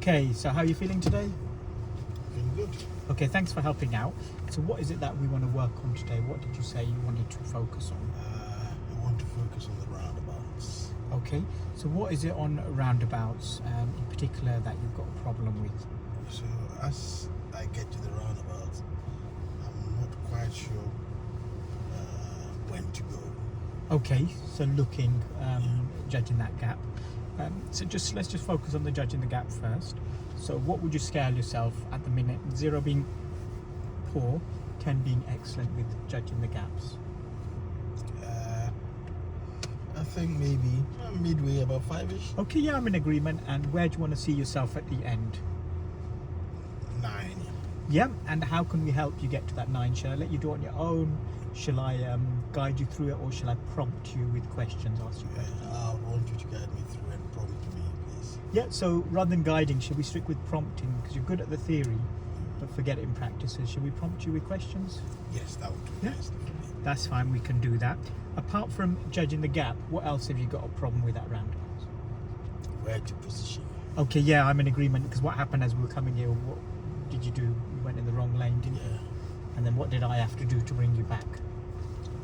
Okay, so how are you feeling today? Feeling good. Okay, thanks for helping out. So what is it that we want to work on today? What did you say you wanted to focus on? I want to focus on the roundabouts. Okay, so what is it on roundabouts in particular that you've got a problem with? So as I get to the roundabouts, I'm not quite sure when to go. Okay, so looking, judging that gap. So let's just focus on the judging the gap first. So what would you scale yourself at the minute? 0 being poor, 10 being excellent with judging the gaps. I think maybe midway, about 5-ish. Okay, yeah, I'm in agreement. And where do you want to see yourself at the end? 9. Yeah, and how can we help you get to that 9? Shall I let you do it on your own? Shall I guide you through it, or shall I prompt you with questions, ask you questions? I want you to guide me through and prompt me, please. Yeah, so rather than guiding, should we stick with prompting? Because you're good at the theory, but forget it in practice. So should we prompt you with questions? Yes, that would be nice. That's fine, we can do that. Apart from judging the gap, what else have you got a problem with at roundabout? Where to position? Okay, yeah, I'm in agreement, because what happened as we were coming here, what did you do? You went in the wrong lane, didn't you? And then what did I have to do to bring you back?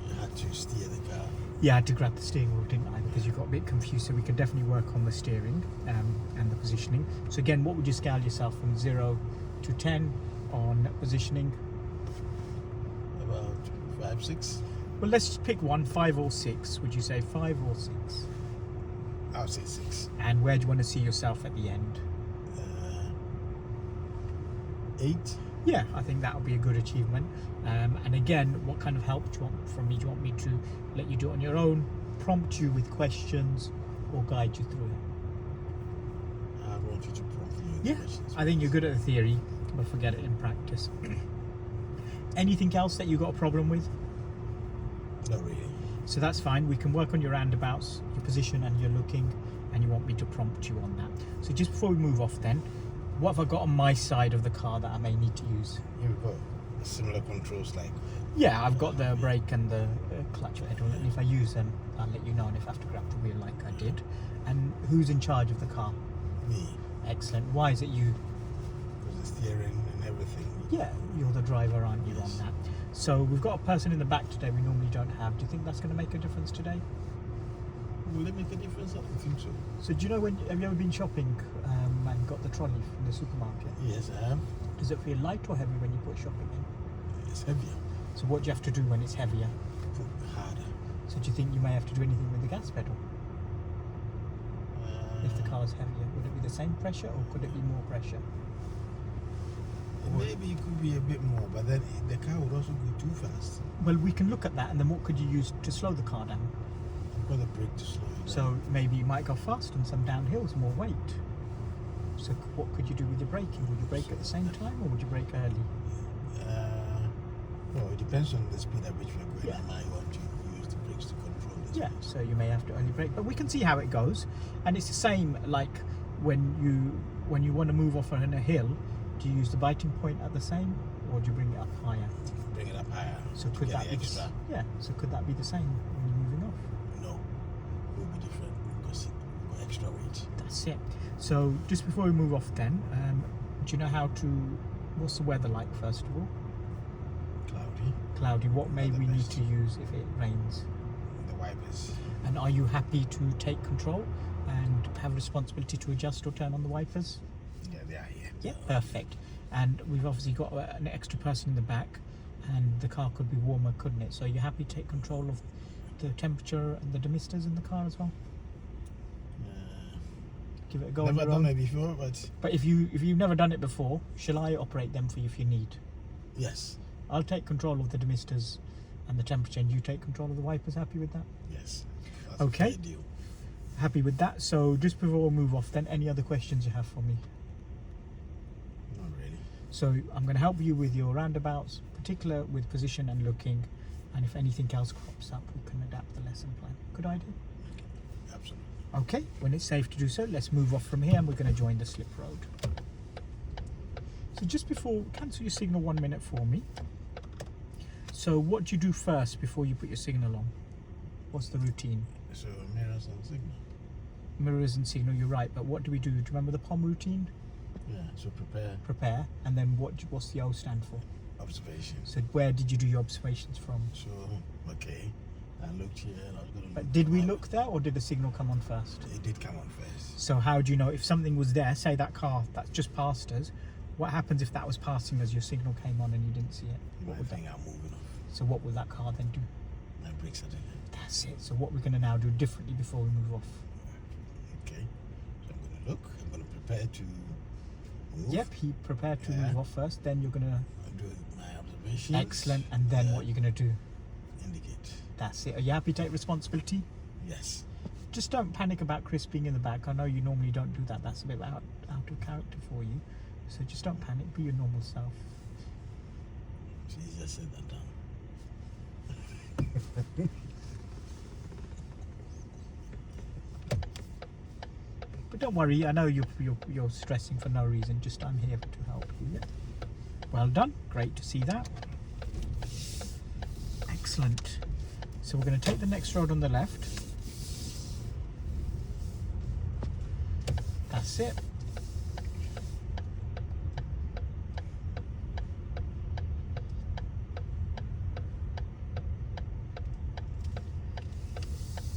You had to steer the car. Yeah, I had to grab the steering wheel, didn't I? Because you got a bit confused, so we can definitely work on the steering and the positioning. So again, what would you scale yourself from 0 to 10 on positioning? About 5, 6. Well, let's just pick one, 5 or 6. Would you say 5 or 6? I would say 6. And where do you want to see yourself at the end? 8. Yeah, I think that would be a good achievement. And again, what kind of help do you want from me? Do you want me to let you do it on your own, prompt you with questions, or guide you through it? I want you to prompt me with questions. I think you're good at the theory, but forget it in practice. Anything else that you got a problem with? Not really. So that's fine. We can work on your roundabouts, your position, and your looking, and you want me to prompt you on that. So just before we move off then, what have I got on my side of the car that I may need to use? You've got similar controls like... Yeah, I've got the brake and the clutch pedal, and if I use them, I'll let you know, and if I have to grab the wheel like I did. And who's in charge of the car? Me. Excellent. Why is it you? Because the steering and everything. Yeah, you're the driver, aren't you, Yes. on that? So we've got a person in the back today we normally don't have. Do you think that's going to make a difference today? Will it make a difference? I don't think so. So do you know, have you ever been shopping and got the trolley from the supermarket? Yes, I have. Does it feel light or heavy when you put shopping in? It's heavier. So what do you have to do when it's heavier? Put harder. So do you think you may have to do anything with the gas pedal if the car's heavier? Would it be the same pressure, or could it be more pressure? Maybe it could be a bit more, but then the car would also go too fast. Well, we can look at that, and then what could you use to slow the car down? I've got the brake to slow it down. So maybe you might go fast on some downhills, more weight. So what could you do with your braking? Would you brake at the same time, or would you brake early? Well, it depends on the speed at which we're going. Yeah. I might want to use the brakes to control the speed. Yeah, so you may have to early brake, but we can see how it goes. And it's the same like when you want to move off on a hill. Do you use the biting point at the same, or do you bring it up higher? Bring it up higher. So to could get that the be extra? Yeah. So could that be the same when you're moving off? No, it will be different because we've got extra weight. That's it. So just before we move off, then, do you know how to? What's the weather like first of all? Cloudy. Cloudy. What may Weather we need best. to use if it rains? The wipers. And are you happy to take control and have responsibility to adjust or turn on the wipers? Yeah, they are here. Yeah, perfect. And we've obviously got an extra person in the back, and the car could be warmer, couldn't it? So you're happy to take control of the temperature and the demisters in the car as well? Give it a go on Never your done own. it before, but But if you've never done it before, shall I operate them for you if you need? yes, I'll take control of the demisters and the temperature, and you take control of the wipers. Happy with that? yes. That's Okay. a fair deal. Happy with that. So just before we move off, then, any other questions you have for me? Not really. So I'm going to help you with your roundabouts, particular with position and looking, and if anything else crops up, we can adapt the lesson plan. Good idea? Absolutely. Okay, when it's safe to do so, let's move off from here, and we're going to join the slip road. So just before, cancel your signal 1 minute for me. So what do you do first before you put your signal on? What's the routine? So mirrors and signal. Mirrors and signal, you're right, but what do we do? Do you remember the POM routine? Yeah, so prepare. Prepare. And then what's the O stand for? Observation. So where did you do your observations from? So, okay. I looked here and I was going to look. But did we look there or did the signal come on first? It did come on first. So how do you know if something was there, say that car that's just passed us, what happens if that was passing as your signal came on and you didn't see it? You What might would that, think I'm moving off. so what will that car then do? My brakes are doing it. That's it. So what we're going to now do differently before we move off. Okay. So I'm going to look. I'm going to prepare to move. Yep, he prepared to Yeah. move off first, then you're going to... I'll do my observations. Excellent. And then Yeah. what you're going to do? Indicate. That's it. Are you happy to take responsibility? Yes. Just don't panic about Chris being in the back. I know you normally don't do that. That's a bit out of character for you. So just don't panic. Be your normal self. It's easier said than done. But don't worry. I know you're stressing for no reason. Just I'm here to help you. Well done. Great to see that. Excellent. So we're going to take the next road on the left. That's it.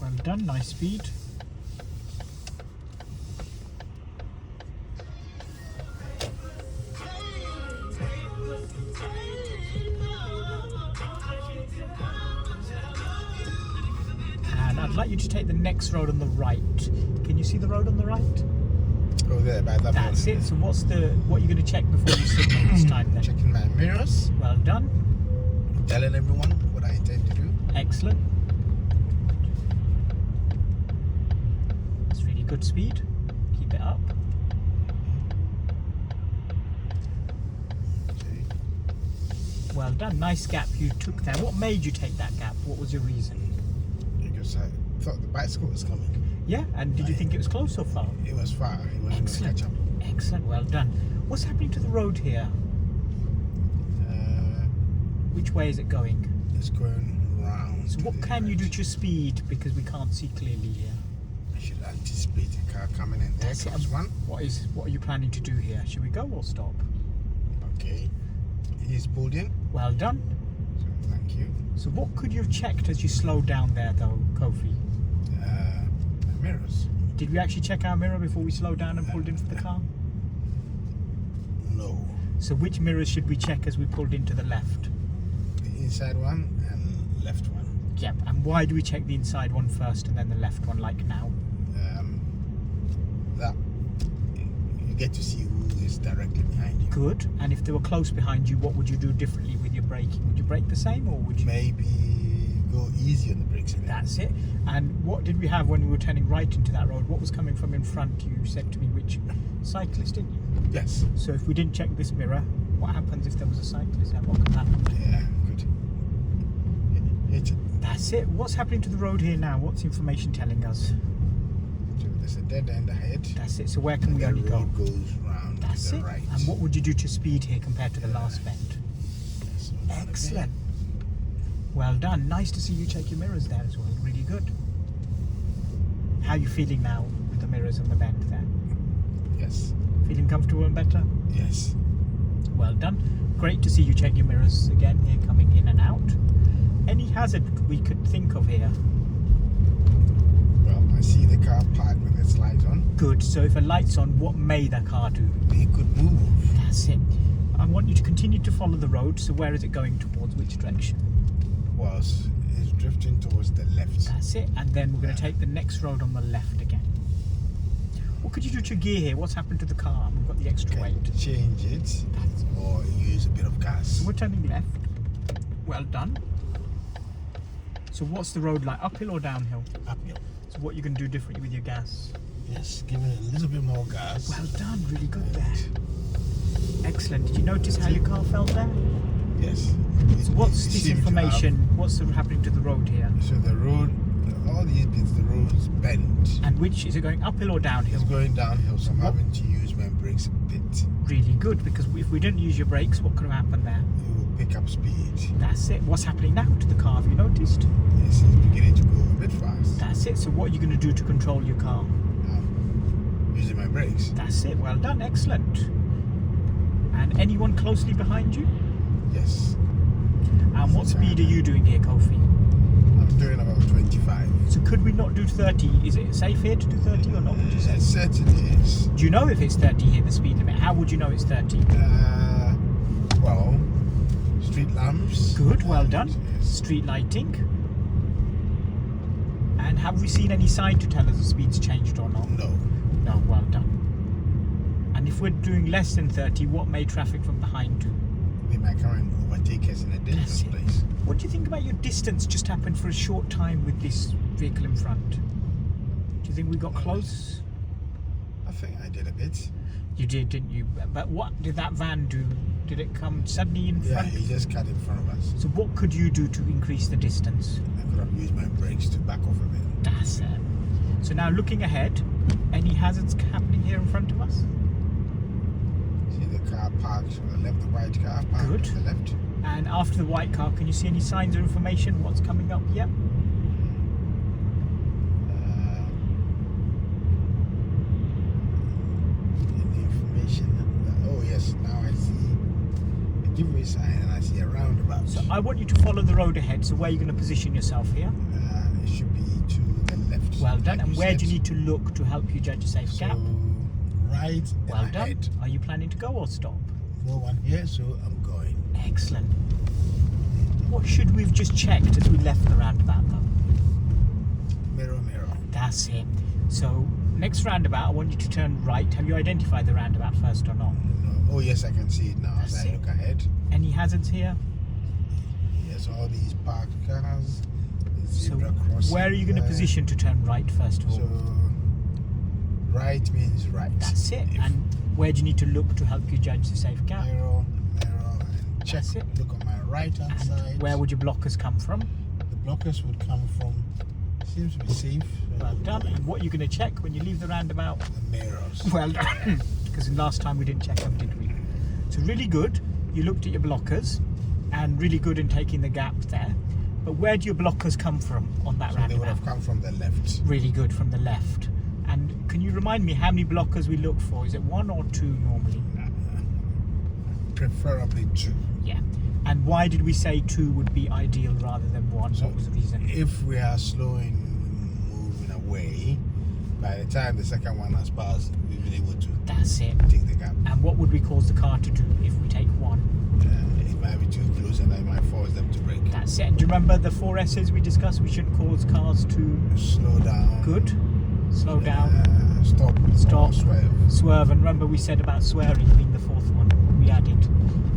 Well done, nice speed. And I'd like you to take the next road on the right. Can you see the road on the right? Oh, there, by that That's building. it. So what are you going to check before you signal this time then? Checking my mirrors. Well done. Telling everyone what I intend to do. Excellent. That's really good speed. Keep it up. Okay. Well done. Nice gap you took there. What made you take that gap? What was your reason? Because I thought the bicycle was coming. Yeah, and did you think it was close or far? It was far. It wasn't going to Excellent. catch up. Excellent. Well done. What's happening to the road here? Which way is it going? It's going round. So to what the can you right. do to speed because we can't see clearly here? I should anticipate a car coming in there. That's it. Comes one. What are you planning to do here? Should we go or stop? Okay. He's pulled in. Well done. So thank you. So what could you have checked as you slowed down there though, Kofi? My mirrors. Did we actually check our mirror before we slowed down and pulled into the car? No. So which mirrors should we check as we pulled into the left? The inside one and left one. Yep. And why do we check the inside one first and then the left one like now? That you get to see who is directly behind you. Good. And if they were close behind you, what would you do differently with your braking? Would you brake the same or would you... Maybe go easy on the brakes. That's it. And what did we have when we were turning right into that road? What was coming from in front? You said to me which cyclist, didn't you? Yes. So if we didn't check this mirror, what happens if there was a cyclist there? What could happen? Yeah, good. Hit it. That's it. What's happening to the road here now? What's information telling us? So there's a dead end ahead. That's it. So where can we The only go? road goes round That's to it. the right. And what would you do to speed here compared to the last bend? So down Excellent. again. Well done. Nice to see you check your mirrors there as well. Really good. How are you feeling now with the mirrors and the bend there? Yes. Feeling comfortable and better? Yes. Well done. Great to see you check your mirrors again here coming in and out. Any hazard we could think of here? Well, I see the car parked with its lights on. Good. So if a light's on, what may the car do? It could move. That's it. I want you to continue to follow the road. So where is it going towards? Which direction? Well, it's drifting towards the left. That's it. And then we're going to take the next road on the left again. What could you do to your gear here? What's happened to the car? We've got the extra weight. Change it or use a bit of gas. So we're turning left. Well done. So what's the road like? Uphill or downhill? Uphill. So what are you going to do differently with your gas? Yes, give it a little bit more gas. Well done. Really good there. Excellent. Did you notice how your car felt there? Yes. So what's It this seemed to information? What's happening to the road here? have- so the road, all these bits, the road's bent. And which is it going uphill or downhill? It's going downhill, so I'm What? having to use my brakes a bit. Really good, because if we didn't use your brakes, what could have happened there? It will pick up speed. That's it. What's happening now to the car? Have you noticed? Yes, it's beginning to go a bit fast. That's it. So what are you going to do to control your car? Using my brakes. That's it. Well done. Excellent. And anyone closely behind you? Yes. And what speed are you doing here, Kofi? I'm doing about 25. So could we not do 30? Is it safe here to do 30 or not, would you say? It certainly is. Do you know if it's 30 here, the speed limit? How would you know it's 30? Well, street lamps. Good, well and, done. yes. Street lighting. And have we seen any sign to tell us the speed's changed or not? No. No, well done. And if we're doing less than 30, what may traffic from behind do? We might current overtake us in a dangerous place. What do you think about your distance just happened for a short time with this vehicle in front? Do you think we got close? I think I did a bit. You did, didn't you? But what did that van do? Did it come suddenly in Yeah, front? he just cut in front of us. So what could you do to increase the distance? I could have used my brakes to back off a bit. That's it. So now looking ahead, any hazards happening here in front of us? See the car parked on the left, the white car parked Good. on the left. And after the white car, can you see any signs or information? What's coming up? Yep. Any information? Oh yes, now I see a giveaway sign and I see a roundabout. So I want you to follow the road ahead. So where are you going to position yourself here? It should be to the left. Well done. like And you where said. do you need to look to help you judge a safe So gap? right Well and done. ahead. Are you planning to go or stop? No one here, so I'm going. Excellent. What should we've just checked as we left the roundabout though? Mirror, mirror. That's it. So next roundabout, I want you to turn right. Have you identified the roundabout first or not? No. Oh yes, I can see it now That's as I it. look ahead. Any hazards here? Yes, all these parked cars. The So zebra crossing where are you going to there. position to turn right first of all? So right means right. That's it. If And where do you need to look to help you judge the safe gap? mirror, mirror, and check. That's it. Look on my right hand side. And where would your blockers come from? The blockers would come from? Seems to be safe. So Well done. And what are you going to check when you leave the roundabout? The mirrors. Well done. Because last time we didn't check them, did we? So really good. You looked at your blockers and really good in taking the gap there. But where do your blockers come from on that So they would roundabout? have come from the left. Really good from the left. And can you remind me how many blockers we look for? Is it one or two normally? Preferably two. Yeah. And why did we say two would be ideal rather than one? So What was the reason? if we are slowing, moving away, by the time the second one has passed, we've been able to That's it. take the gap. And what would we cause the car to do if we take one? It might be too close and I might force them to brake. That's it. And do you remember the 4 S's we discussed? We should cause cars to Slow down. good, slow down, Stop. Stop. Or swerve. swerve. And remember we said about swearing being the fourth one. We added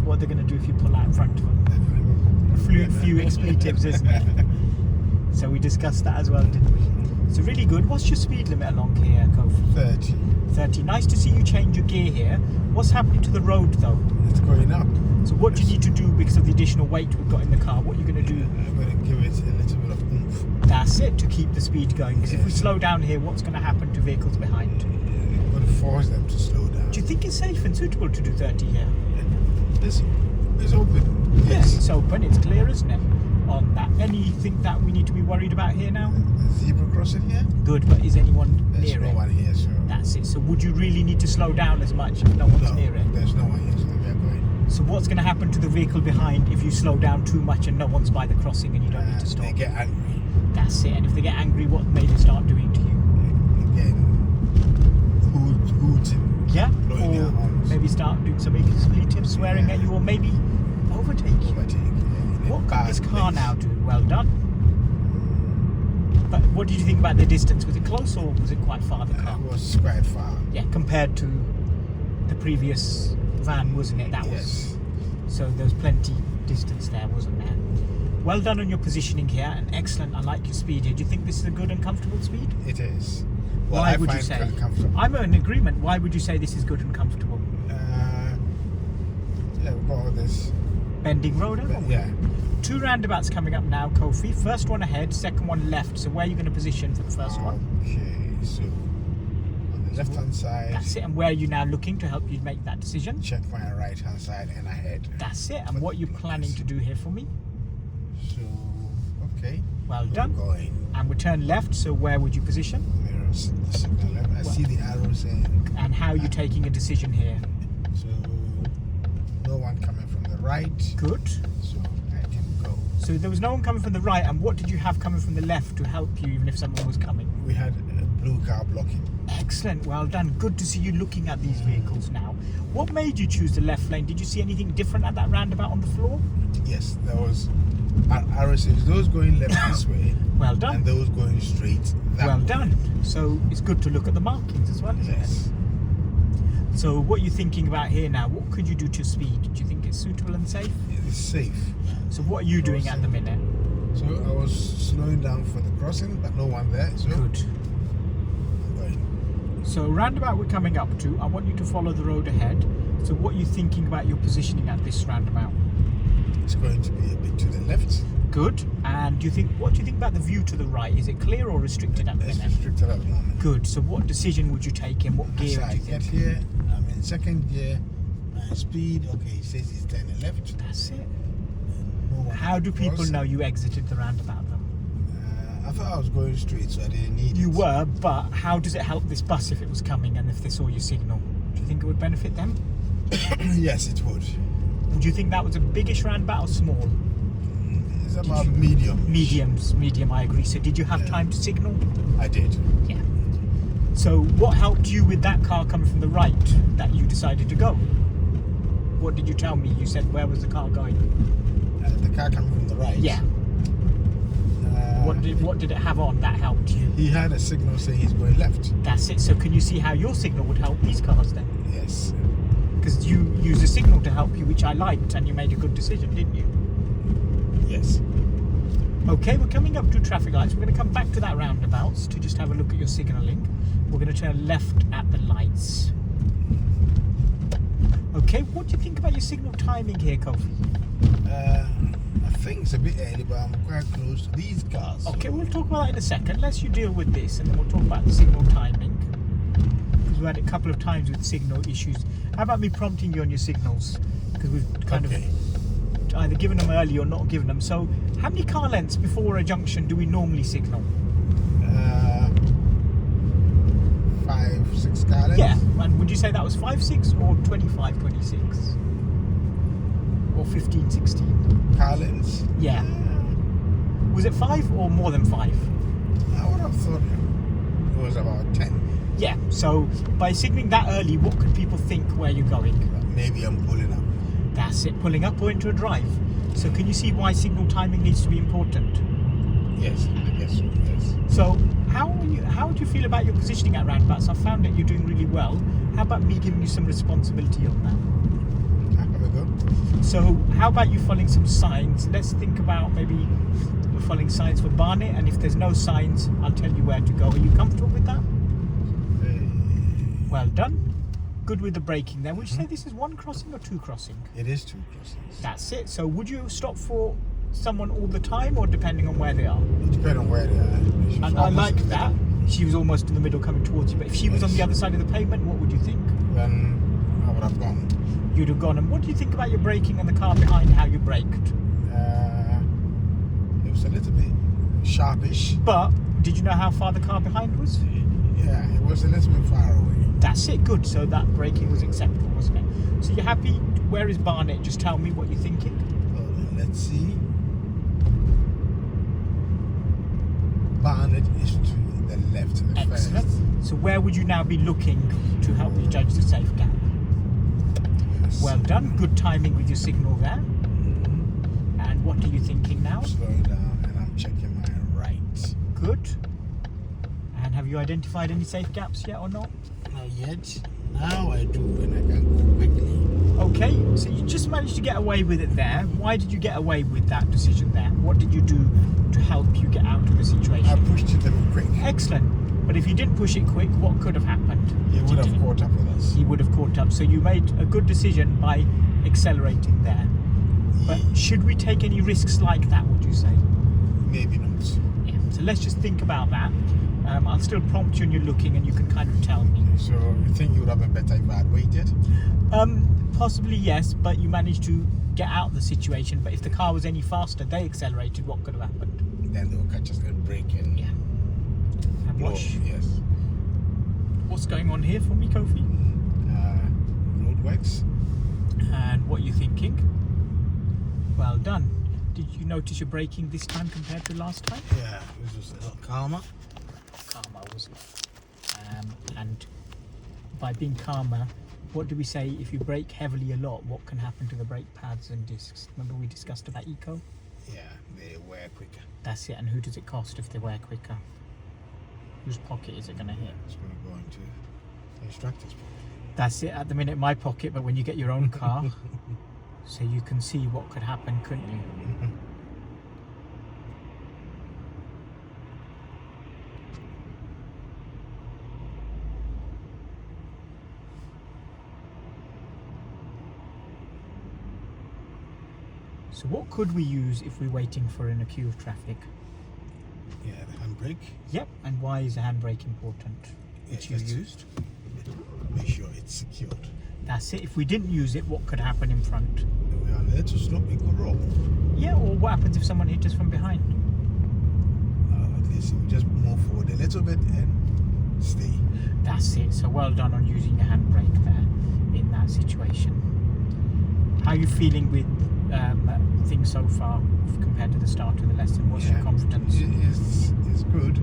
what they're going to do if you pull out in front of them. A few expletives, isn't it? So we discussed that as well, didn't we? So really good. What's your speed limit along here, Kofi? 30. 30. Nice to see you change your gear here. What's happening to the road though? It's going up. So what do you need to do because of the additional weight we've got in the car? What are you going to do? I'm going to give it a little bit of oomph. That's it, to keep the speed going. Because if we Yes. slow down here, what's going to happen to vehicles behind? I'm going to force them to slow down. Do you think it's safe and suitable to do 30 here? It's open. Yes, it's open, it's clear, isn't it? On that. Anything that we need to be worried about here now? Zebra crossing here? Good, but is anyone There's near no it? one here, so. That's it. So would you really need to slow down as much if no one's No, near it? there's no one here, so we are going. So what's going to happen to the vehicle behind if you slow down too much and no one's by the crossing and you don't need to stop? They get angry. That's it. And if they get angry, what may they start doing to you? Again, hooting. Yeah? Blowing their Or horns. maybe start doing some expletives, swearing Yeah. at you, or maybe overtake you. Overtake. In a What can bad this car place. now do? Well done. But what did you think about the distance? Was it close or was it quite far, the car? It was quite far. Yeah, compared to the previous van, wasn't it? That was. Yes. So there was plenty distance there, wasn't there? Well done on your positioning here, and excellent. I like your speed here. Do you think this is a good and comfortable speed? It is. Well, Why I would you find say? it comfortable. I'm in agreement. Why would you say this is good and comfortable? Yeah, we've got all this. Bending road, haven't we? Yeah. 2 roundabouts coming up now, Kofi. First one ahead, second one left. So where are you going to position for the first one? Okay, so on the left hand side, That's it. And where are you now looking to help you make that decision? check my right hand side and ahead. That's it. And what are you planning to do here for me? So, okay. Well We're done. going. And we turn left, so where would you position? Mirrors, the signal left. I see the arrow saying. And how are you taking a decision here? So, right. Good. So I can go. So there was no one coming from the right, and what did you have coming from the left to help you even if someone was coming? We had a blue car blocking. Excellent, well done. Good to see you looking at these vehicles now. What made you choose the left lane? Did you see anything different at that roundabout on the floor? Yes, there was arrow says those going left this way. Well done. And those going straight that Well way. done. So it's good to look at the markings as well, isn't Yes. it? So what are you thinking about here now? What could you do to speed? Do you think it's suitable and safe? It's safe. So what are you doing at the minute? So I was slowing down for the crossing, but no one there. So Good. I'm going. So roundabout we're coming up to, I want you to follow the road ahead. So what are you thinking about your positioning at this roundabout? It's going to be a bit to the left. Good. And what do you think about the view to the right? Is it clear or restricted at the It's minute? restricted at the moment. Good. So what decision would you take in? What gear So do I you get think? here, I'm in second gear, my speed, okay, it says it's turning left. That's it. No one How do people crossed. know you exited the roundabout though? I thought I was going straight, so I didn't need You it. were, but how does it help this bus if it was coming and if they saw your signal? Do you think it would benefit them? Yes, it would. Would you think that was a biggish roundabout or small? It's about medium. Medium, I agree. So did you have Yeah. time to signal? I did. Yeah. So what helped you with that car coming from the right that you decided to go? What did you tell me? You said, where was the car going? The car coming from the right. Yeah. What did it have on that helped you? He had a signal saying he's going left. That's it. So can you see how your signal would help these cars then? Yes. Because you used a signal to help you, which I liked, and you made a good decision, didn't you? Yes. Okay, we're coming up to traffic lights. We're going to come back to that roundabouts to just have a look at your signalling. We're going to turn left at the lights. Okay, what do you think about your signal timing here, Kofi? I think it's a bit early, but I'm quite close to these cars. Okay, we'll talk about that in a second. Let's you deal with this, and then we'll talk about the signal timing. Because we had a couple of times with signal issues. How about me prompting you on your signals? Because we've kind of either given them early or not given them. So, how many car lengths before a junction do we normally signal? 5, 6 car lengths. Yeah, and would you say that was 5, 6 or 25, 26? Or 15, 16? Car lengths. Yeah. Was it 5 or more than 5? I would have thought it was about 10. Yeah, so by signaling that early, what could people think where you're going? Maybe I'm pulling up. That's it, pulling up or into a drive. So can you see why signal timing needs to be important? Yes, I guess so, yes. So how do you feel about your positioning at roundabouts? I found that you're doing really well. How about me giving you some responsibility on that? Have a go. So how about you following some signs? Let's think about maybe following signs for Barnet, and if there's no signs, I'll tell you where to go. Are you comfortable with that? Well done. Good with the braking there. Would you say this is one crossing or two crossing? It is 2 crossings. That's it. So would you stop for someone all the time or depending on where they are? It depends on where they are. And I like that. She was almost in the middle coming towards you, but if she was on the other side of the pavement, what would you think? Then I would have gone. You'd have gone. And what do you think about your braking and the car behind, how you braked? It was a little bit sharpish. But did you know how far the car behind was? Yeah, it was a little bit far away. That's it, good. So that braking was acceptable, wasn't it? So you're happy? Where is Barnet? Just tell me what you're thinking. Hold on, let's see. Barnet is to the left. Excellent. So where would you now be looking to help you judge the safe gap? Yes. Well done. Good timing with your signal there. And what are you thinking now? I'm slowing down and I'm checking my right. Good. And have you identified any safe gaps yet or not? Not yet. Now I do, and I can go quickly. Okay, so you just managed to get away with it there. Why did you get away with that decision there? What did you do to help you get out of the situation? I pushed it a bit quick. Excellent. But if you didn't push it quick, what could have happened? He would have caught up with us. He would have caught up. So you made a good decision by accelerating there. But should we take any risks like that, would you say? Maybe not. Yeah. So let's just think about that. I'll still prompt you and you're looking and you can kind of tell me. So you think you would have been better if I had waited? Possibly yes, but you managed to get out of the situation. But if the car was any faster, they accelerated, what could have happened? Then they will catch us and break in. Yeah. And Blow, yes. what's going on here for me, Kofi? Roadworks. And what are you thinking? Well done. Did you notice your braking this time compared to last time? Yeah, this was a lot calmer. Calmer, wasn't it? And by being calmer, what do we say if you brake heavily a lot, what can happen to the brake pads and discs? Remember we discussed about eco? Yeah, they wear quicker. That's it. And who does it cost if they wear quicker? Whose pocket is it going to hit? It's going to go into the instructor's pocket. That's it. At the minute, my pocket, but when you get your own car, so you can see what could happen, couldn't you? So what could we use if we're waiting for in a queue of traffic? Yeah, the handbrake. Yep. And why is a handbrake important? Which you just to used? Make sure it's secured. That's it. If we didn't use it, what could happen in front? If we are a little slow, we could roll. Yeah, or what happens if someone hit us from behind? At least we just move forward a little bit and stay. That's it. So well done on using your handbrake there in that situation. How are you feeling with things so far compared to the start of the lesson? What's your confidence? It's good.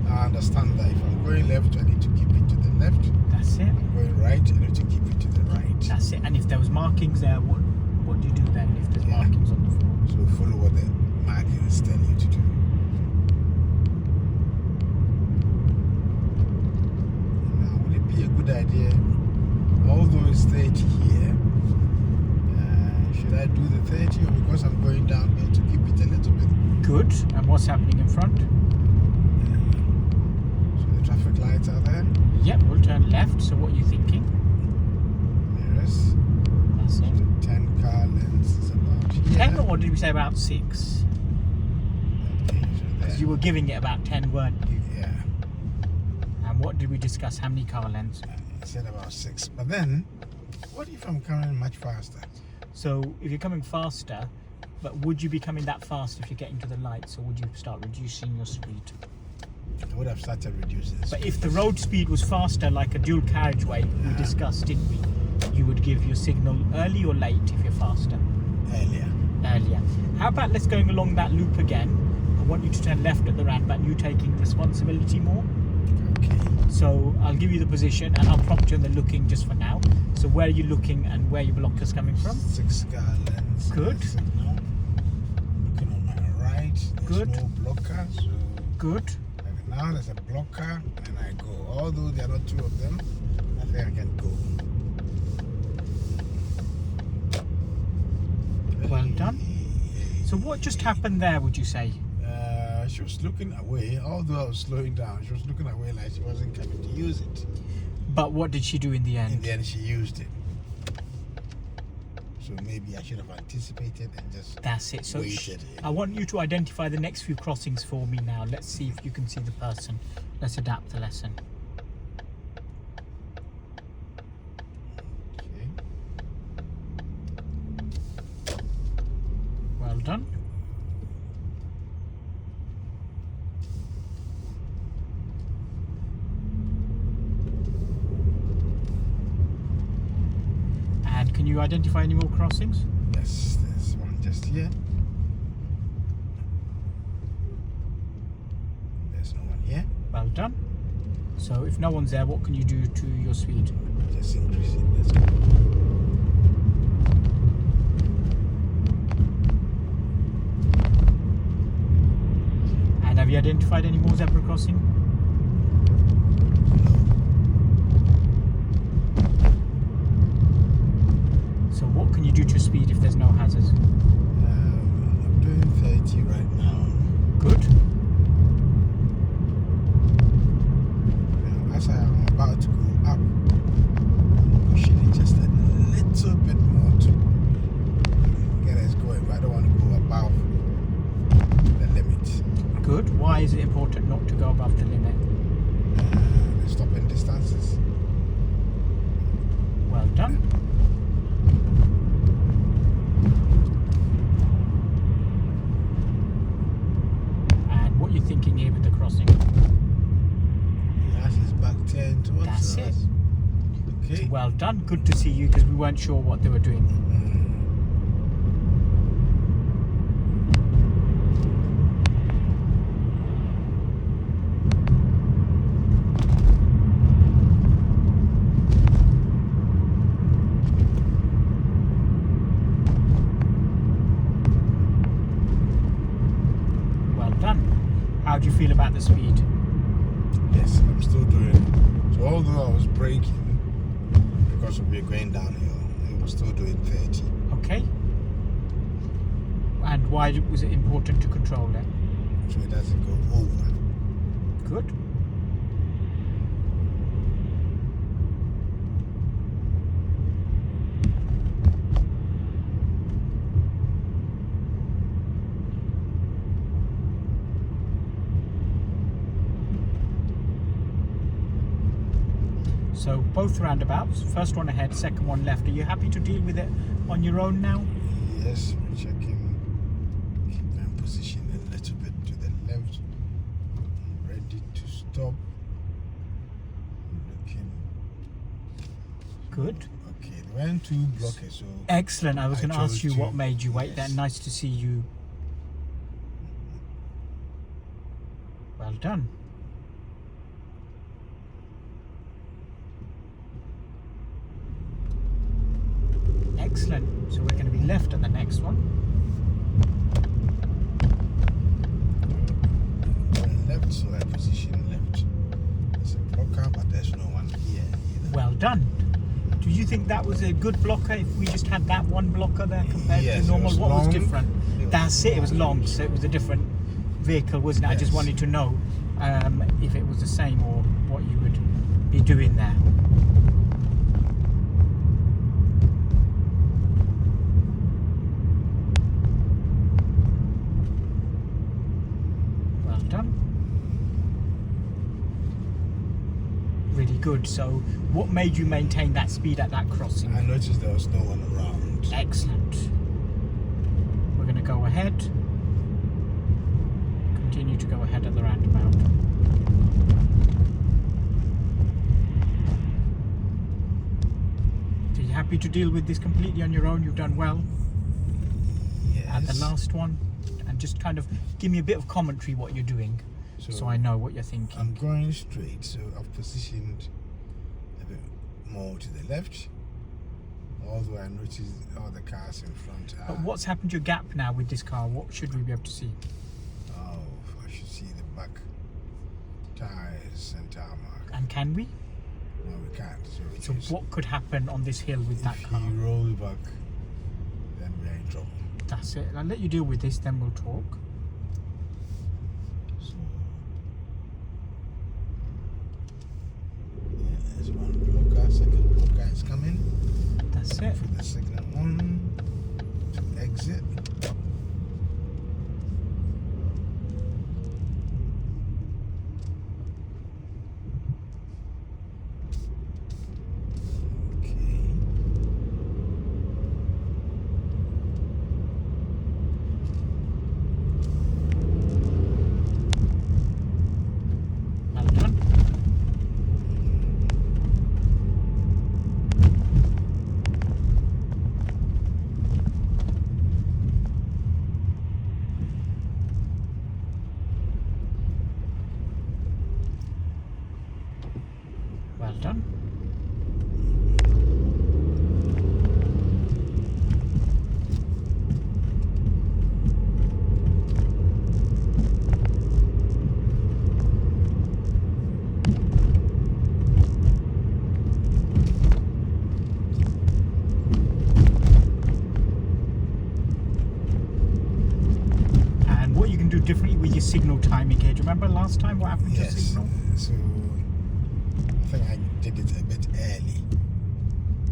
I understand that if I'm going left, I need to keep it to the left. That's it. I'm going right, I need to keep it to the right. That's it. And if there was markings there, what do you do then if there's markings on the floor? So follow what the markings tell you to do. Now, would it be a good idea, although it's 30 here, should I do the 30 or because I'm going down here to keep it a little bit? Good. And what's happening in front? So the traffic lights are there. Yep, we'll turn left. So what are you thinking? Mirrors. That's So it. 10 car lengths is about here. 10, or did we say about 6? Okay, so Because there. you were giving it about 10, weren't you? Yeah, And what did we discuss? How many car lengths? I said about 6. But then, what if I'm coming much faster? So if you're coming faster, but would you be coming that fast if you're getting to the lights, or would you start reducing your speed? I would have started reducing the But speed. if the road speed was faster, like a dual carriageway we discussed, didn't we? You would give your signal early or late if you're faster? Earlier. Earlier. How about let's going along that loop again? I want you to turn left at the roundabout, you taking responsibility more. Okay. So I'll give you the position and I'll prompt you on the looking just for now. So where are you looking and where your blocker's coming from? 6 car lengths. Good. Signal. Looking on my right. There's Good. no blocker. So Good. like now there's a blocker and I go. Although there are not 2 of them, I think I can go. Well done. So what just happened there, would you say? She was looking away, although I was slowing down. She was looking away like she wasn't coming to use it. But what did she do in the end? In the end, she used it. So maybe I should have anticipated and just That's it. So waited. I want you to identify the next few crossings for me now. Let's see if you can see the person. Let's adapt the lesson. Okay. Well done. And can you identify any more crossings? Yes, there's one just here. There's no one here. Well done. So if no one's there, what can you do to your speed? Just increase it. Let's go. And have you identified any more zebra crossing? So what can you do to your speed if there's no hazards? I'm doing 30 right now. Good. Now, as I am about to go up, I'm pushing it just a little bit more to get us going. But I don't want to go above the limit. Good. Why is it important not to go above the limit? The stopping distances. Well done. And what you're thinking here with the crossing? Yes, his back turned towards That's us. it. Okay. Well done. Good to see you because we weren't sure what they were doing. feel about the speed? Yes, I'm still doing. So although I was braking because we were going downhill, it was still doing 30. Okay. And why was it important to control it? So it doesn't go over. Good. So both roundabouts, first one ahead, second one left. Are you happy to deal with it on your own now? Yes, I'm checking. Keep my position a little bit to the left. I'm ready to stop. Looking. Good. Okay, there weren't two blockers, so Excellent. I was going to ask chose you to- what made you wait there. yes. Nice to see you. Well done. Excellent. So we're going to be left at the next one. Going left, so I position left. There's a blocker, but there's no one here either. Well done. Do you think that was a good blocker if we just had that one blocker there compared Yes, to it normal? was What was long. different? It was That's it. It was long. long, so it was a different vehicle, wasn't it? I just Yes. wanted to know if it was the same or what you would be doing there. Well done. Really good. So, what made you maintain that speed at that crossing? I noticed there was no one around. Excellent. We're going to go ahead. Continue to go ahead at the roundabout. So you happy to deal with this completely on your own? You've done well Yes. at the last one. And just kind of give me a bit of commentary what you're doing so I know what you're thinking. I'm going straight, so I've positioned a bit more to the left. Although I noticed all the cars in front are. But what's happened to your gap now with this car? What should we be able to see? Oh, I should see the back tires and tarmac. And can we? No, we can't. So it's- what could happen on this hill with that if car? he rolls back, then we're in trouble. That's it. I'll let you deal with this, then we'll talk. So, yeah, there's one blocker, second blocker is coming. That's it. For the second one to exit. Okay. Well done. Well done. And what you can do differently with your signal timing here. Do you remember last time what happened to your Yes. signal? So I think I did it a bit early.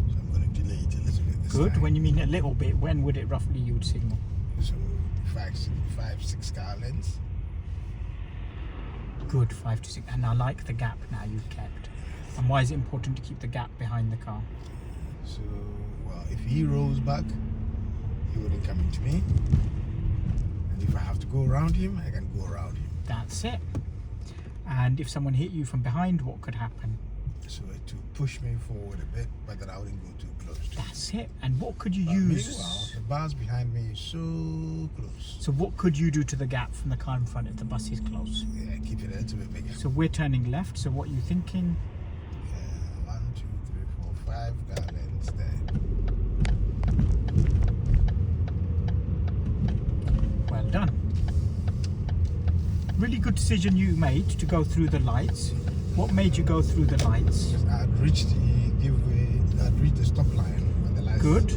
So I'm going to delay it a little bit this Good. time. When you mean a little bit, when would it roughly you would signal? So 5-6 car lengths. Good, 5 to 6. And I like the gap now you've kept. And why is it important to keep the gap behind the car? So, well, if he rolls back, he wouldn't come into me. And if I have to go around him, I can go around him. That's it. And if someone hit you from behind, what could happen? So to push me forward a bit, but that I wouldn't go too close to him. That's it. And what could you But use? meanwhile, the bars behind me is so close. So what could you do to the gap from the car in front if the bus is close? Yeah, keep it a little bit bigger. So we're turning left. So what are you thinking? 1, 2, 3, 4, 5 car lengths there. Well done. really good decision you made to go through the lights. What made you go through the lights? I'd reached the giveaway. I'd reached the stop line when the lights Good.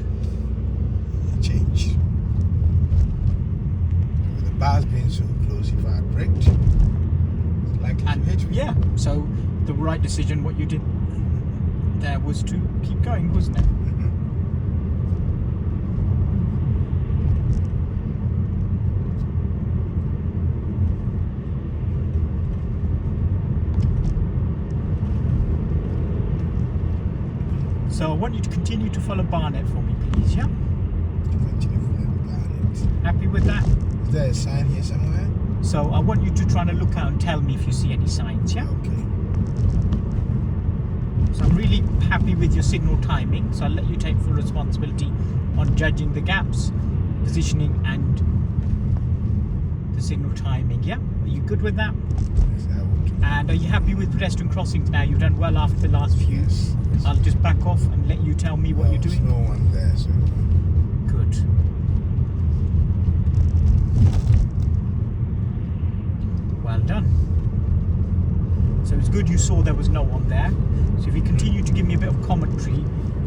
changed. With the bars being so close, if I had braked, it's likely to hit me. Yeah, so the right decision, what you did there was to keep going, wasn't it? So I want you to continue to follow Barnet for me, please, yeah? Continue following Barnet. Happy with that? Is there a sign here somewhere? So I want you to try to look out and tell me if you see any signs, yeah? Okay. So I'm really happy with your signal timing, so I'll let you take full responsibility on judging the gaps, positioning and the signal timing, yeah? Are you good with that? Yes, I would. And are you happy with pedestrian crossings now? You've done well after the last few. Yes. I'll just back off and let you tell me what you're There's doing. no one there, so Good. Well done. So it's good you saw there was no one there. So if you continue to give me a bit of commentary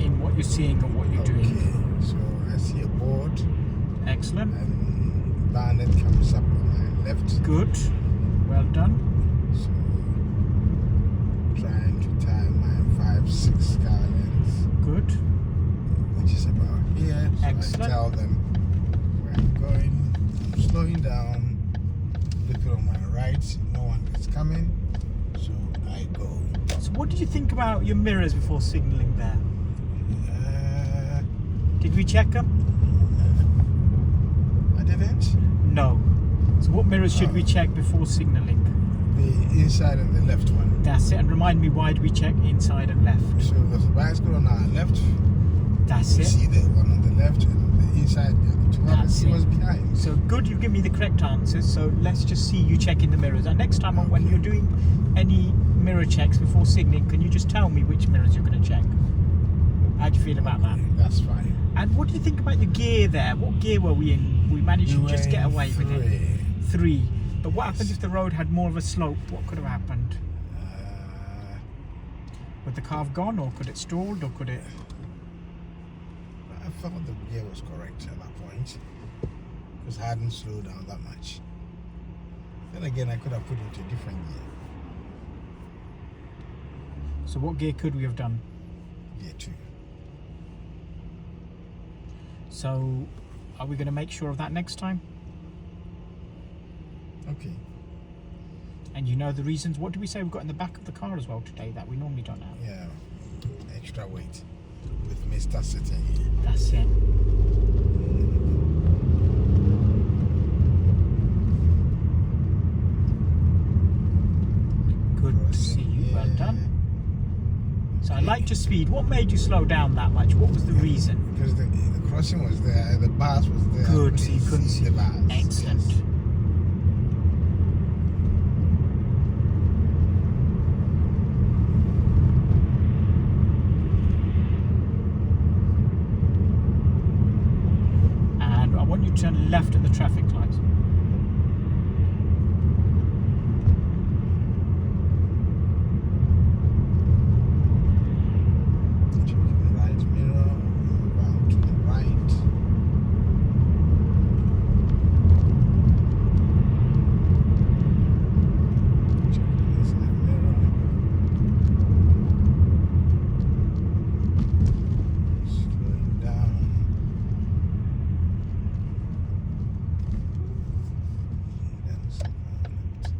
in what you're seeing and what you're doing. okay. So I see a board Excellent. and Barnet comes up on my left. Good. Well done. So trying to time my 5-6 car lengths, Good. which is about here. So Excellent. I tell them where I'm going. I'm slowing down, looking on my right, no one is coming, so I go. So what did you think about your mirrors before signalling there? Did we check them? I didn't. No. So what mirrors should we check before signalling? The inside and the left one. That's it. And remind me, why do we check inside and left? So there's a bicycle on our left. That's You it. see the one on the left and the inside, to have That's see it. what's behind. So good, you've given me the correct answers. So let's just see you checking the mirrors. And next time when Okay. you're doing any mirror checks before signaling, can you just tell me which mirrors you're going to check? How do you feel about that? Okay, that's fine. And what do you think about your gear there? What gear were we in? We managed to just get away with it. 3. But what happened if the road had more of a slope? What could have happened? Would the car have gone, or could it stalled, or could it? I felt the gear was correct at that point because I hadn't slowed down that much. Then again, I could have put it into a different gear. So what gear could we have done? Gear 2. So are we going to make sure of that next time? Okay. And you know the reasons. What do we say we've got in the back of the car as well today that we normally don't have? Yeah. Extra weight with Mr. sitting here. That's it. Good to see you. Well done. So I liked your speed. What made you slow down that much? What was the reason? Because the crossing was there, the bars was there. Good, so you couldn't see the bars. Excellent. Yes. And I want you to turn left at the traffic light. Right mirror, move out to the right. Check the inside mirror. Slowing down. Then signal left.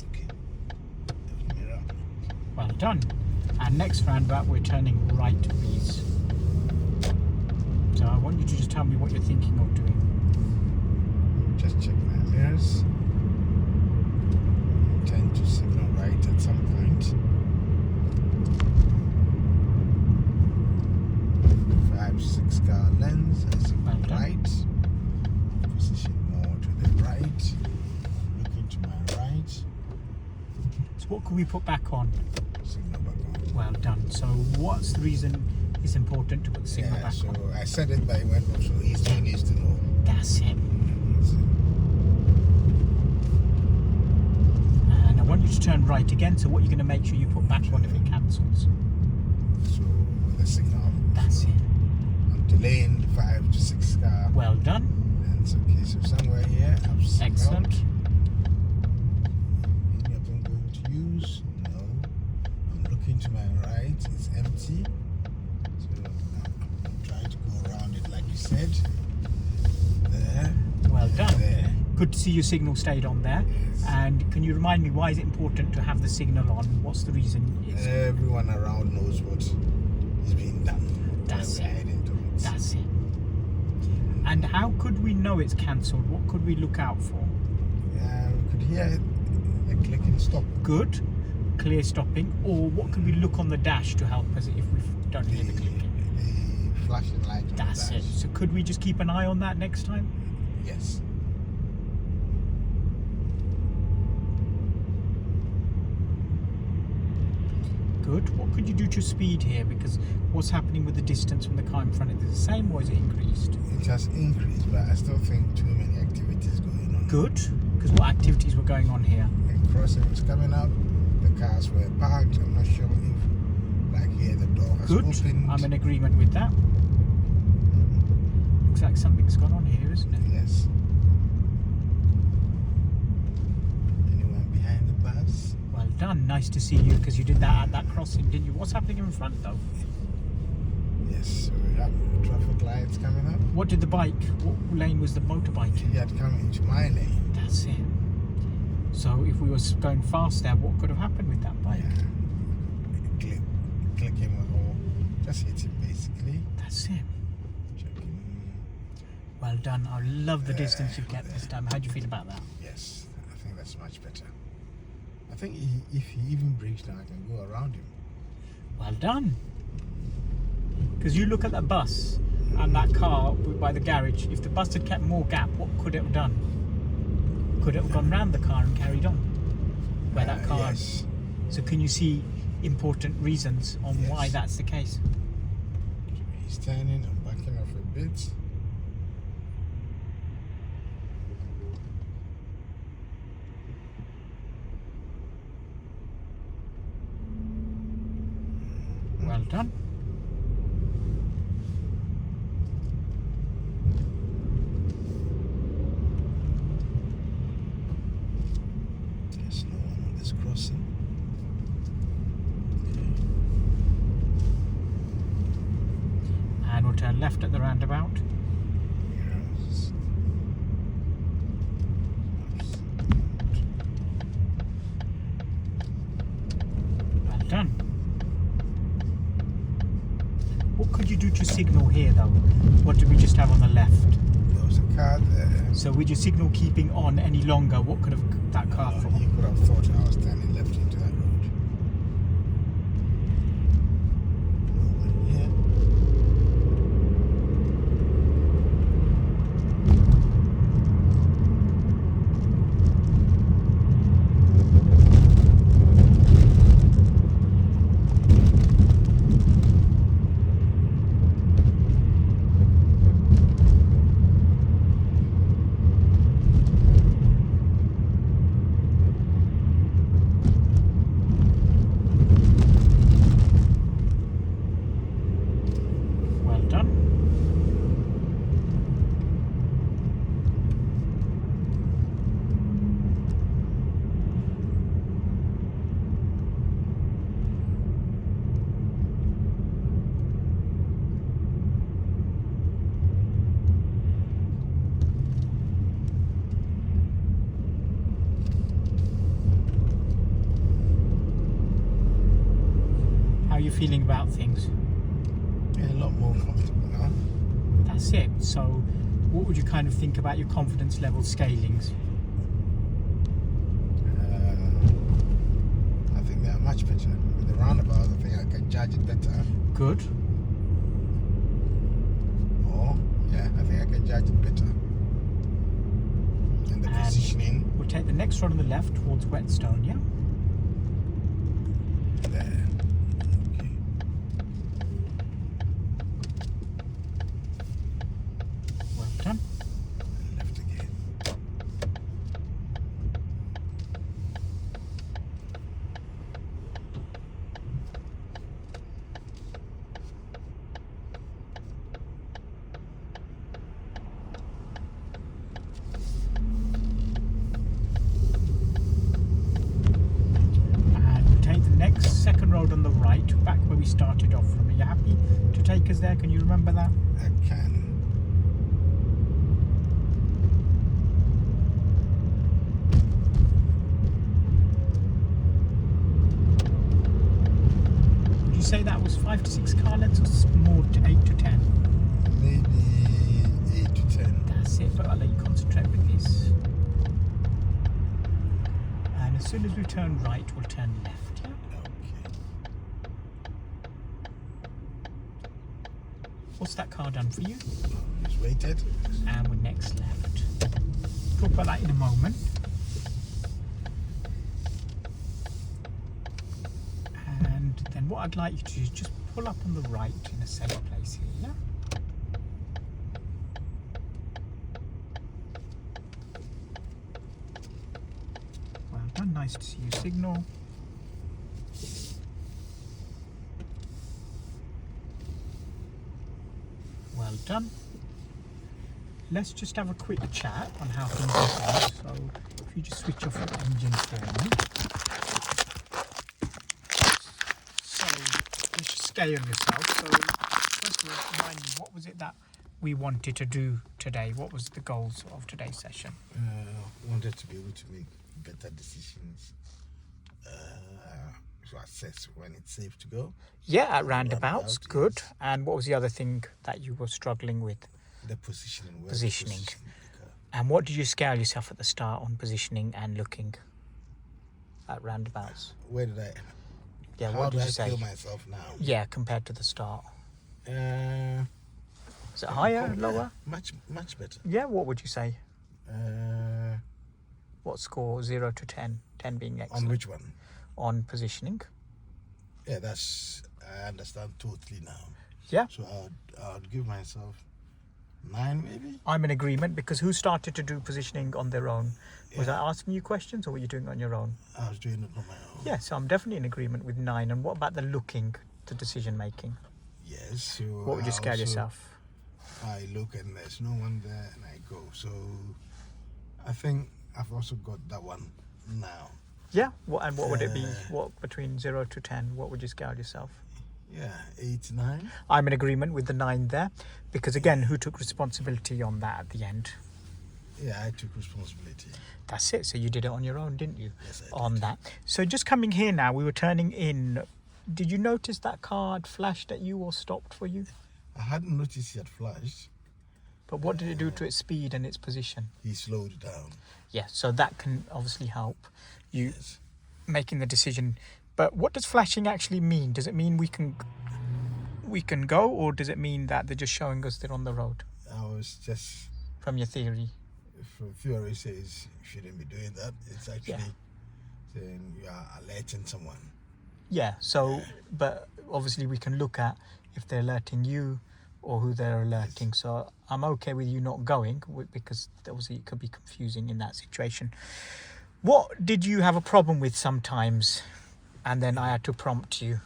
Okay. Left mirror. Well done. And next roundabout we're turning right, please. So I want you to just tell me what you're thinking of doing. Just check my mirrors. Intend to signal right at some point. 5-6 car lens. I signal Well done. right. Position more to the right. Looking to my right. So What can we put back on? Signal back on. Well done. So what's the reason it's important to put the signal back so on? I said it, but it went off, so he still needs to know. That's it. That's it. And I want you to turn right again. So what you're going to make sure you put back on if it cancels. So with the signal, That's it. I'm delaying the 5 to 6 car. Well done. That's okay. So somewhere here, I've signaled. Excellent. Any of them going to use? No. I'm looking to my right. It's empty. So I'm trying to go around it like you said. There. Well done. There. Good to see your signal stayed on there. Yes. And can you remind me, why is it important to have the signal on? What's the reason? Everyone around knows what is being done. That's We're it. heading towards. That's it. And how could we know it's cancelled? What could we look out for? We could hear the clicking stop. Good, clear stopping, or what could we look on the dash to help us if we don't hear the clicking? The flashing light. on That's the it. dash. So could we just keep an eye on that next time? Yes. Good. What could you do to speed here? Because what's happening with the distance from the car in front? Is it the same or is it increased? It has increased, but I still think too many activities going on. Good. Because what activities were going on here? The crossing was coming up. The cars were parked. I'm not sure if, like here, the door has Good. opened. I'm in agreement with that. Looks like something's gone on here, isn't it? Yes. Anyone behind the bus? Well done. Nice to see you, because you did that at that crossing, didn't you? What's happening in front though? Yes. So we have traffic lights coming up. What did the bike? What lane was the motorbike in? He had come into my lane. That's it. So if we were going fast there, what could have happened with that bike? Yeah. Clicking was all. Just hit him basically. That's it. Checking. Well done. I love the distance you've kept this time. How do you feel about that? Yes, I think that's much better. I think if he even breaks down, I can go around him. Well done. Because you look at that bus and that car by the garage. If the bus had kept more gap, what could it have done? Could it have gone round the car and carried on? Where that car. Yes. So can you see important reasons on why Yes. that's the case? He's turning and backing off a bit. Well done. There's no one on this crossing. And we'll turn left at the roundabout. Yes. Well done. What could you do to signal here though? What did we just have on the left? There was a car there. So would your signal keeping on any longer? What could have that car You thought? could have thought I was turning left into that road. No one here. Well done. How are you feeling about things? A lot more comfortable now. That's it. So what would you kind of think about your confidence level scalings? I think they are much better. With the roundabout, I think I can judge it better. Good. Or, yeah, I think I can judge it better. And the And positioning. we'll take the next one on the left towards Whetstone, yeah? meters there? Can you remember that? I can. Would you say that was 5 to 6 car lengths or more to 8 to 10? Maybe 8 to 10. That's it, but I'll let you concentrate with this. And as soon as we turn right, we'll turn left. Yeah? Okay. What's that car done for you? It's weighted. And we're next left. Talk about that in a moment. And then what I'd like you to do is just pull up on the right in a safe place here, yeah? Well done, nice to see you signal. Well done. Let's just have a quick chat on how things are going. So if you just switch off your engine for me. So let's just scale yourself. So first of all, remind me, what was it that we wanted to do today? What was the goals of today's session? Wanted to be able to make better decisions, to assess when it's safe to go. Yeah, at roundabouts, Roundabout, good. yes. And what was the other thing that you were struggling with? The positioning. where to Positioning. position the car. And what did you scale yourself at the start on positioning and looking at roundabouts? Where did I? Yeah, How what do did I you say? feel myself now? Yeah, compared to the start. Is it com- higher, com- lower? Much better. Yeah, what would you say? Uh, What score? 0 to 10? 10 being excellent. on which one? On positioning. Yeah, I understand totally now. Yeah. So I'd give myself 9 maybe. I'm in agreement because who started to do positioning on their own? Was Yeah. I asking you questions or were you doing it on your own? I was doing it on my own. Yeah, so I'm definitely in agreement with 9. And what about the looking, the decision making? Yes. So What would you I scale also- yourself? I look and there's no one there and I go. So I think I've also got that one now. Yeah, what would it be? What between 0 to 10? What would you scale yourself? Yeah, 8, 9. I'm in agreement with the 9 there because again, who took responsibility on that at the end? Yeah, I took responsibility. That's it. So you did it on your own, didn't you? Yes, I On did. that. So just coming here now, we were turning in. Did you notice that car had flashed at you or stopped for you? I hadn't noticed he had flashed. But what did it do to its speed and its position? He slowed down. Yeah, so that can obviously help you Yes. making the decision. But what does flashing actually mean? Does it mean we can go, or does it mean that they're just showing us they're on the road? I was just, From your theory. from theory says you shouldn't be doing that. It's actually Yeah. saying you are alerting someone. Yeah, so, but obviously we can look at if they're alerting you or who they're alerting. So I'm okay with you not going because obviously it could be confusing in that situation. What did you have a problem with sometimes and then I had to prompt you?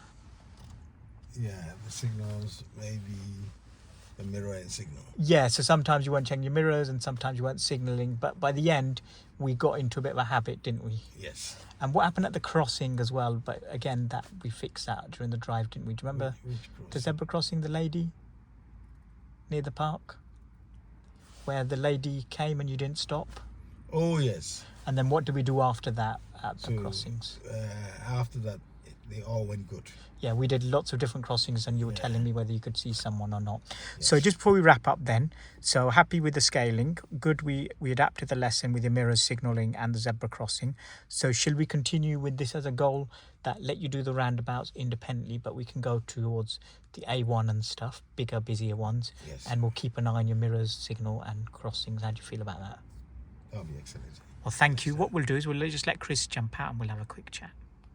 Yeah, the signals, maybe the mirroring signal. Yeah, so sometimes you weren't checking your mirrors and sometimes you weren't signalling, but by the end we got into a bit of a habit, didn't we? Yes. And what happened at the crossing as well, but again that we fixed that during the drive, didn't we? Do you remember Which the crossing? zebra crossing, the lady near the park where the lady came and you didn't stop? Oh, yes. And then what did we do after that at the So, crossings? After that, they all went good. Yeah, we did lots of different crossings and you were Yeah. telling me whether you could see someone or not. So Yes. just before we wrap up then, so happy with the scaling. Good, we adapted the lesson with the mirrors signalling and the zebra crossing. So shall we continue with this as a goal that let you do the roundabouts independently, but we can go towards the A1 and stuff, bigger, busier ones, Yes. and we'll keep an eye on your mirrors, signal and crossings. How do you feel about that? That'll be excellent. Well, thank you. What we'll do is we'll just let Chris jump out and we'll have a quick chat.